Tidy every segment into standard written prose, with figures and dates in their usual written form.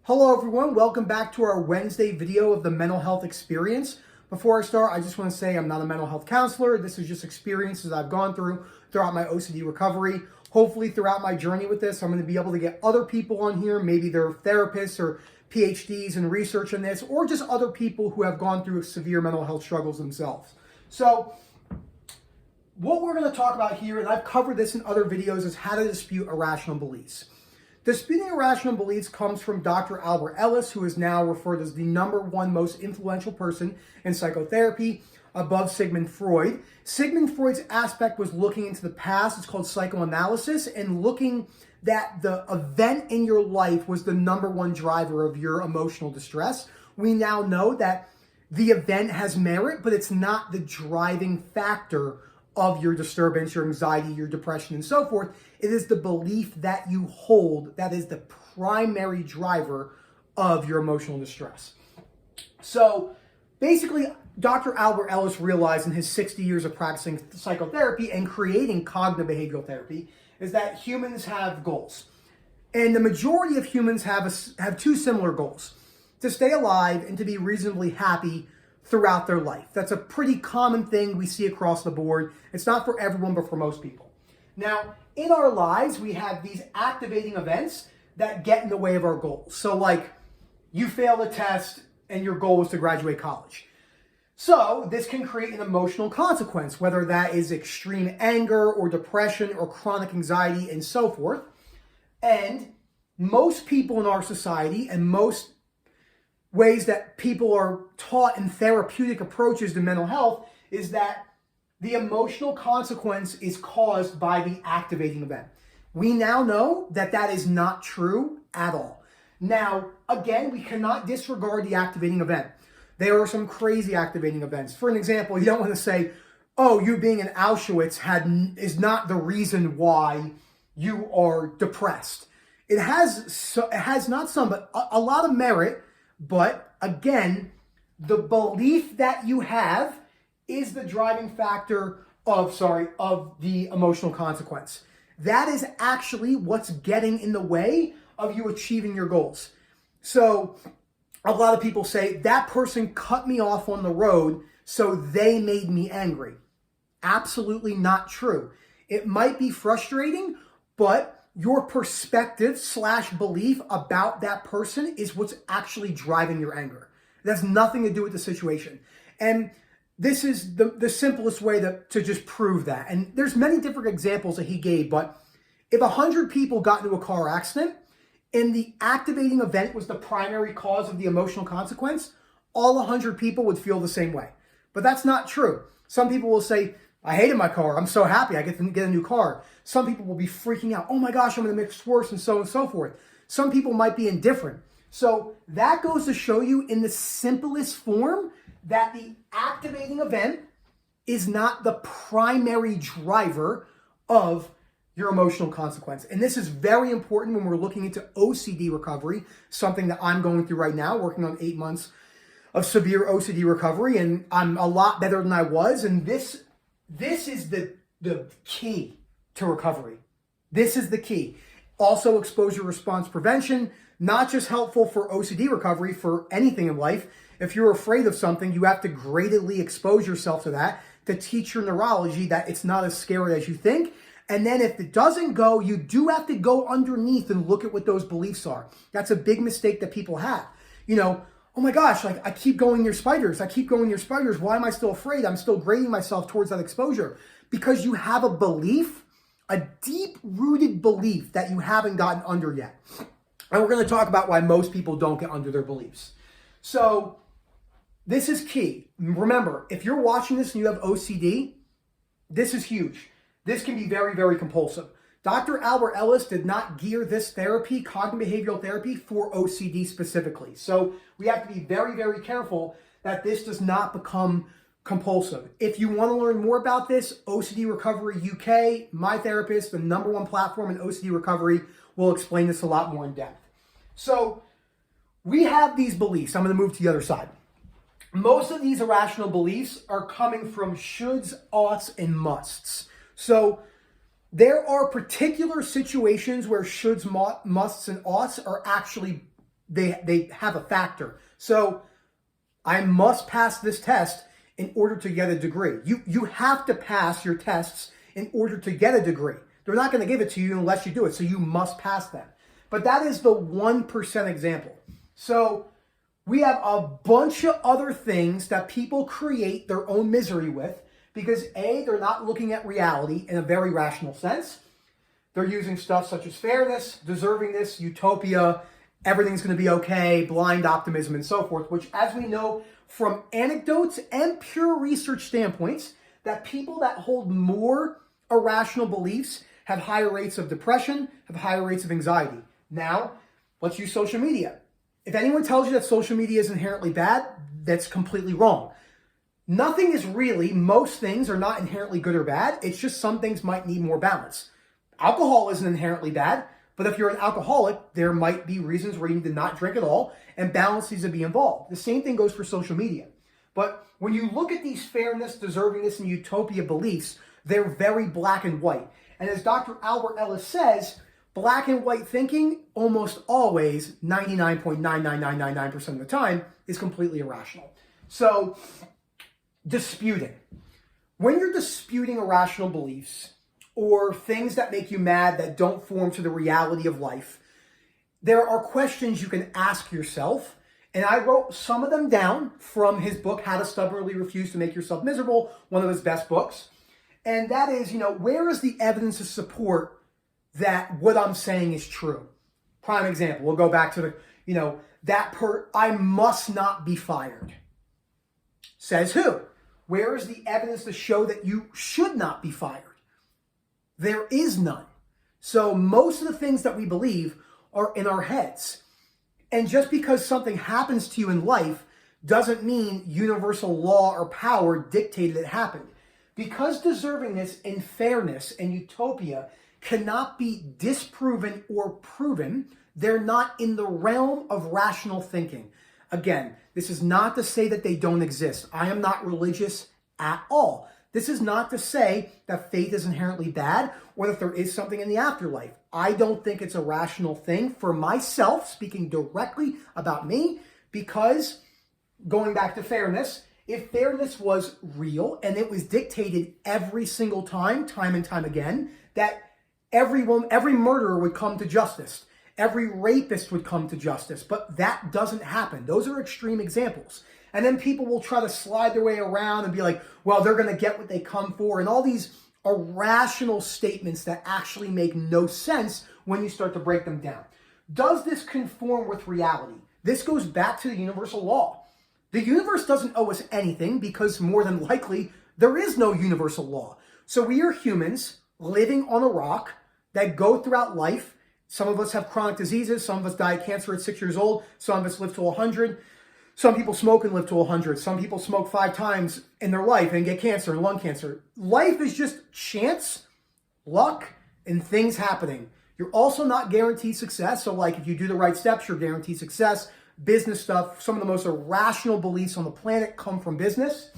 Hello everyone, welcome back to our Wednesday video of the mental health experience. Before I start, I just want to say I'm not a mental health counselor. This is just experiences I've gone through throughout my OCD recovery. Hopefully throughout my journey with this, I'm going to be able to get other people on here, maybe they're therapists or PhDs in research in this, or just other people who have gone through severe mental health struggles themselves. So what we're going to talk about here, and I've covered this in other videos, is how to dispute irrational beliefs. Disputing irrational beliefs comes from Dr. Albert Ellis, who is now referred as the #1 most influential person in psychotherapy, above Sigmund Freud. Sigmund Freud's aspect was looking into the past. It's called psychoanalysis, and looking that the event in your life was the #1 driver of your emotional distress. We now know that the event has merit, but it's not the driving factor of your disturbance, your anxiety, your depression, and so forth. It is the belief that you hold that is the primary driver of your emotional distress. So basically, Dr. Albert Ellis realized in his 60 years of practicing psychotherapy and creating cognitive behavioral therapy is that humans have goals. And the majority of humans have two similar goals: to stay alive and to be reasonably happy throughout their life. That's a pretty common thing we see across the board. It's not for everyone, but for most people. Now, in our lives, we have these activating events that get in the way of our goals. So like, you failed a test and your goal was to graduate college. So this can create an emotional consequence, whether that is extreme anger or depression or chronic anxiety and so forth. And most people in our society, and most ways that people are taught in therapeutic approaches to mental health, is that the emotional consequence is caused by the activating event. We now know that that is not true at all. Now, again, we cannot disregard the activating event. There are some crazy activating events. For an example, you don't want to say, oh, you being in Auschwitz is not the reason why you are depressed. It has not some, but a lot of merit. But again, the belief that you have is the driving factor of the emotional consequence. That is actually what's getting in the way of you achieving your goals. So a lot of people say, that person cut me off on the road, so they made me angry. Absolutely not true. It might be frustrating, but your perspective / belief about that person is what's actually driving your anger. It has nothing to do with the situation. And this is the simplest way to just prove that. And there's many different examples that he gave, but if 100 people got into a car accident and the activating event was the primary cause of the emotional consequence, all 100 people would feel the same way. But that's not true. Some people will say, I hated my car. I'm so happy I get to get a new car. Some people will be freaking out. Oh my gosh, I'm going to make this worse, and so forth. Some people might be indifferent. So that goes to show you in the simplest form that the activating event is not the primary driver of your emotional consequence. And this is very important when we're looking into OCD recovery, something that I'm going through right now, working on 8 months of severe OCD recovery, and I'm a lot better than I was. And this is the key to recovery. This is the key. Also, exposure response prevention, not just helpful for OCD recovery, for anything in life. If you're afraid of something, you have to gradedly expose yourself to that to teach your neurology that it's not as scary as you think. And then if it doesn't go, you do have to go underneath and look at what those beliefs are. That's a big mistake that people have. You know, oh my gosh, like I keep going near spiders. I keep going near spiders. Why am I still afraid? I'm still grading myself towards that exposure. Because you have a belief, a deep-rooted belief that you haven't gotten under yet. And we're going to talk about why most people don't get under their beliefs. So this is key. Remember, if you're watching this and you have OCD, this is huge. This can be very, very compulsive. Dr. Albert Ellis did not gear this therapy, cognitive behavioral therapy, for OCD specifically. So we have to be very, very careful that this does not become compulsive. If you want to learn more about this, OcdRecoveryUk, my therapist, the #1 platform in OCD recovery, will explain this a lot more in depth. So we have these beliefs. I'm going to move to the other side. Most of these irrational beliefs are coming from shoulds, oughts, and musts. So there are particular situations where shoulds, musts, and oughts are actually they have a factor. So I must pass this test in order to get a degree. You have to pass your tests in order to get a degree. They're not going to give it to you unless you do it, so you must pass them. But that is the 1% example. So we have a bunch of other things that people create their own misery with because A, they're not looking at reality in a very rational sense. They're using stuff such as fairness, deservingness, utopia, everything's going to be okay, blind optimism, and so forth, which, as we know from anecdotes and pure research standpoints, that people that hold more irrational beliefs have higher rates of depression, have higher rates of anxiety. Now, let's use social media. If anyone tells you that social media is inherently bad, that's completely wrong. Nothing is really, most things are not inherently good or bad. It's just some things might need more balance. Alcohol isn't inherently bad, but if you're an alcoholic, there might be reasons where you need to not drink at all, and balance needs to be involved. The same thing goes for social media. But when you look at these fairness, deservingness, and utopia beliefs, they're very black and white. And as Dr. Albert Ellis says, black and white thinking almost always, 99.99999% of the time, is completely irrational. So, disputing. When you're disputing irrational beliefs or things that make you mad that don't form to the reality of life, there are questions you can ask yourself. And I wrote some of them down from his book, How to Stubbornly Refuse to Make Yourself Miserable, one of his best books. And that is, where is the evidence to support that what I'm saying is true? Prime example, we'll go back to I must not be fired. Says who? Where is the evidence to show that you should not be fired? There is none. So most of the things that we believe are in our heads. And just because something happens to you in life doesn't mean universal law or power dictated it happened. Because deservingness and fairness and utopia cannot be disproven or proven, they're not in the realm of rational thinking. Again, this is not to say that they don't exist. I am not religious at all. This is not to say that faith is inherently bad or that there is something in the afterlife. I don't think it's a rational thing for myself, speaking directly about me, because going back to fairness, if fairness was real and it was dictated every single time and time again, that every murderer would come to justice. Every rapist would come to justice, but that doesn't happen. Those are extreme examples. And then people will try to slide their way around and be like, well, they're going to get what they come for, and all these irrational statements that actually make no sense when you start to break them down. Does this conform with reality? This goes back to the universal law. The universe doesn't owe us anything because more than likely there is no universal law. So we are humans living on a rock that go throughout life. Some of us have chronic diseases. Some of us die of cancer at 6 years old. Some of us live to 100. Some people smoke and live to 100. Some people smoke 5 times in their life and get cancer and lung cancer. Life is just chance, luck, and things happening. You're also not guaranteed success. So like if you do the right steps, you're guaranteed success. Business stuff, some of the most irrational beliefs on the planet come from business.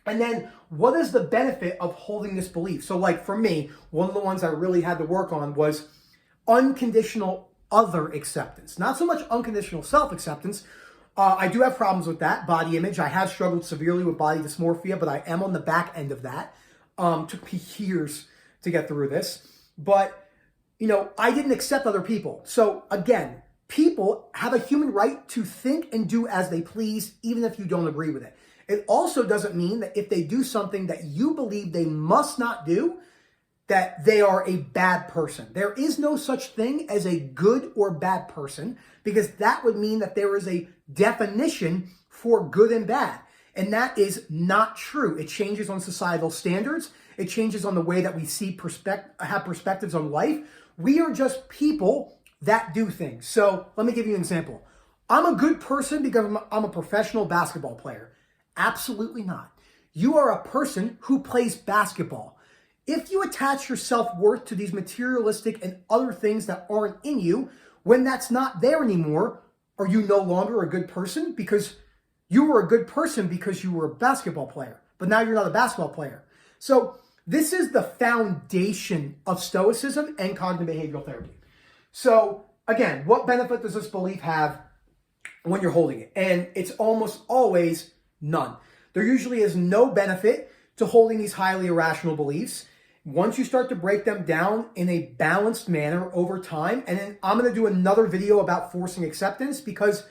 And then what is the benefit of holding this belief? So like for me, one of the ones I really had to work on was unconditional other acceptance. Not so much unconditional self-acceptance. I do have problems with that, body image. I have struggled severely with body dysmorphia, but I am on the back end of that. Took me years to get through this. But, I didn't accept other people. So again, people have a human right to think and do as they please, even if you don't agree with it. It also doesn't mean that if they do something that you believe they must not do, that they are a bad person. There is no such thing as a good or bad person, because that would mean that there is a definition for good and bad. And that is not true. It changes on societal standards. It changes on the way that we see have perspectives on life. We are just people that do things. So let me give you an example. I'm a good person because I'm a professional basketball player. Absolutely not. You are a person who plays basketball. If you attach your self-worth to these materialistic and other things that aren't in you, when that's not there anymore, are you no longer a good person? Because you were a good person because you were a basketball player, but now you're not a basketball player. So this is the foundation of Stoicism and cognitive behavioral therapy. So again, what benefit does this belief have? when you're holding it. And it's almost always none. There usually is no benefit to holding these highly irrational beliefs. Once you start to break them down in a balanced manner over time, and then I'm going to do another video about forcing acceptance, because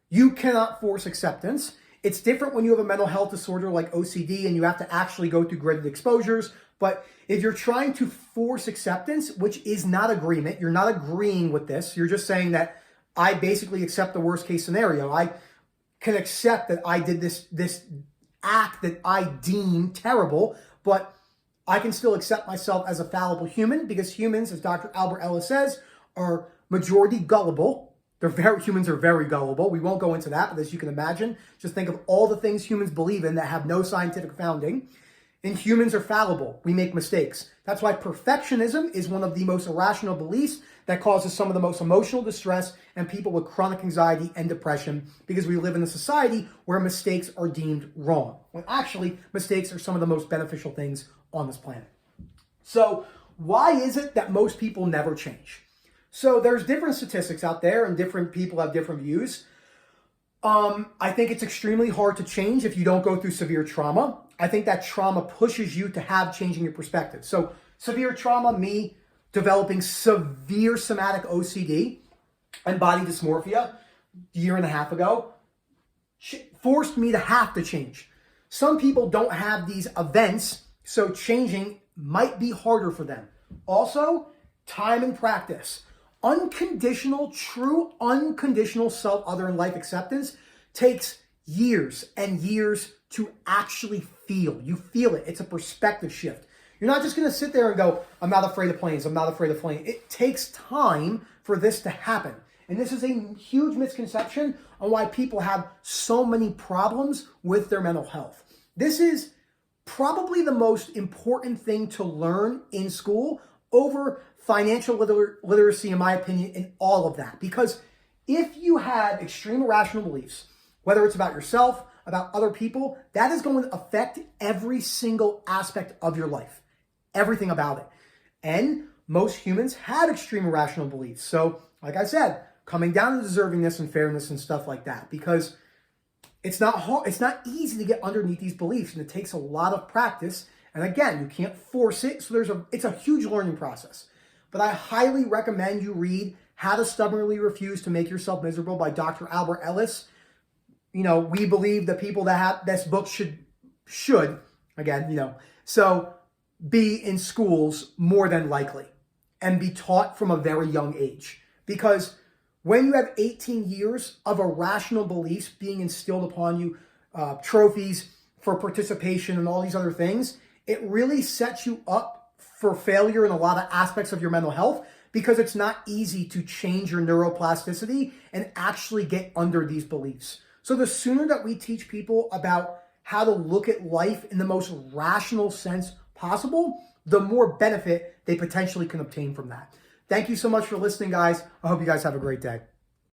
you cannot force acceptance. It's different when you have a mental health disorder like OCD and you have to actually go through graded exposures. But if you're trying to force acceptance, which is not agreement, you're not agreeing with this. You're just saying that I basically accept the worst case scenario. I can accept that I did this act that I deem terrible, but I can still accept myself as a fallible human, because humans, as Dr. Albert Ellis says, are majority gullible. Humans are very gullible. We won't go into that, but as you can imagine, just think of all the things humans believe in that have no scientific founding. And humans are fallible. We make mistakes. That's why perfectionism is one of the most irrational beliefs that causes some of the most emotional distress and people with chronic anxiety and depression, because we live in a society where mistakes are deemed wrong, when actually mistakes are some of the most beneficial things on this planet. So why is it that most people never change? So there's different statistics out there and different people have different views. I think it's extremely hard to change if you don't go through severe trauma. I think that trauma pushes you to have changing your perspective. So severe trauma, me developing severe somatic OCD and body dysmorphia a year and a half ago, forced me to have to change. Some people don't have these events, so changing might be harder for them. Also, time and practice. Unconditional, true unconditional self-other and life acceptance takes years and years to actually feel. You feel it. It's a perspective shift. You're not just going to sit there and go, I'm not afraid of planes. I'm not afraid of flying. It takes time for this to happen. And this is a huge misconception on why people have so many problems with their mental health. This is probably the most important thing to learn in school over financial literacy, in my opinion, in all of that. Because if you have extreme irrational beliefs, whether it's about yourself, about other people, that is going to affect every single aspect of your life, everything about it. And most humans have extreme irrational beliefs. So, like I said, coming down to deservingness and fairness and stuff like that, because it's not hard, it's not easy to get underneath these beliefs, and it takes a lot of practice. And again, you can't force it. So it's a huge learning process. But I highly recommend you read How to Stubbornly Refuse to Make Yourself Miserable by Dr. Albert Ellis. You know, we believe that people that have this book should, again, so be in schools more than likely and be taught from a very young age. Because when you have 18 years of irrational beliefs being instilled upon you, trophies for participation and all these other things, it really sets you up for failure in a lot of aspects of your mental health, because it's not easy to change your neuroplasticity and actually get under these beliefs. So the sooner that we teach people about how to look at life in the most rational sense possible, the more benefit they potentially can obtain from that. Thank you so much for listening, guys. I hope you guys have a great day.